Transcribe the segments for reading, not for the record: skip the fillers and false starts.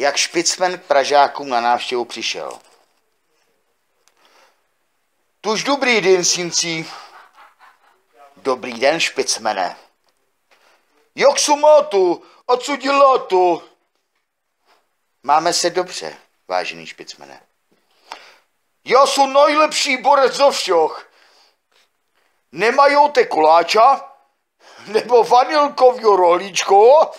jak špicmen k Pražákům na návštěvu přišel. Tuž dobrý den, synci. Dobrý den, špicmene. Jak se máte? A co děláte? Máme se dobře, vážený špicmene. Já jsem nejlepší borec ze všech. Nemají koláča? Nebo vanilkový rohlíčko?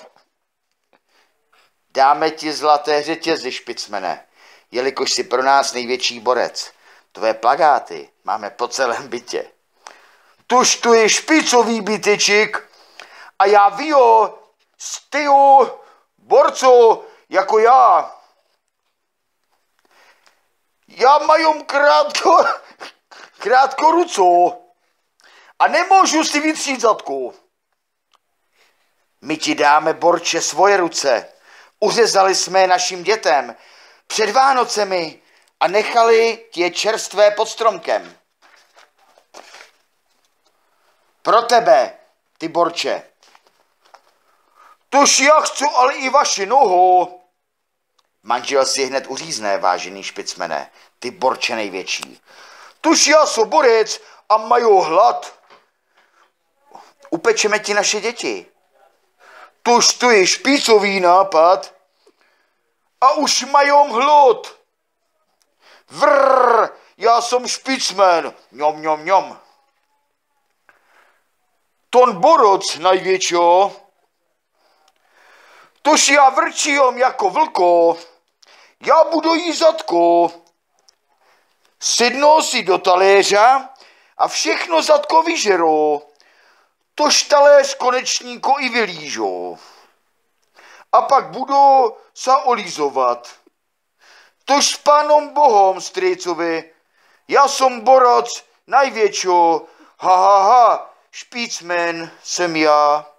Dáme ti zlaté řetězy, špicmene, jelikož jsi pro nás největší borec. Tvé plakáty máme po celém bytě. Tuž tu je špicový byteček a já vío, styju, borců jako já. Já majom krátko ruco a nemůžu si vytřít zadku. My ti dáme, borče, svoje ruce. Uřezali jsme je našim dětem před Vánocemi a nechali je čerstvé pod stromkem. Pro tebe, ty borče. Tož já chci ale i vaši nohu. Manžel si hned uřízne, vážený špicmene, ty borče největší. Tož já jsem borec a mají hlad. Upečeme ti naše děti. Tož to je špicový nápad a už majom hlad. Vrr, já jsem špicmen, ňom, ňom, ňom. Ton borec najvětšího, tož já vrčím jako vlko, já budu jí zadko. Sednou si do taléře a všechno zadko vyžerou. Tož taléř konečníko i vylížou. A pak budou se olízovat. Tož s pánom Bohom, strýcovi, já jsem borec najvětšího, ha, ha, ha, špicmen jsem já.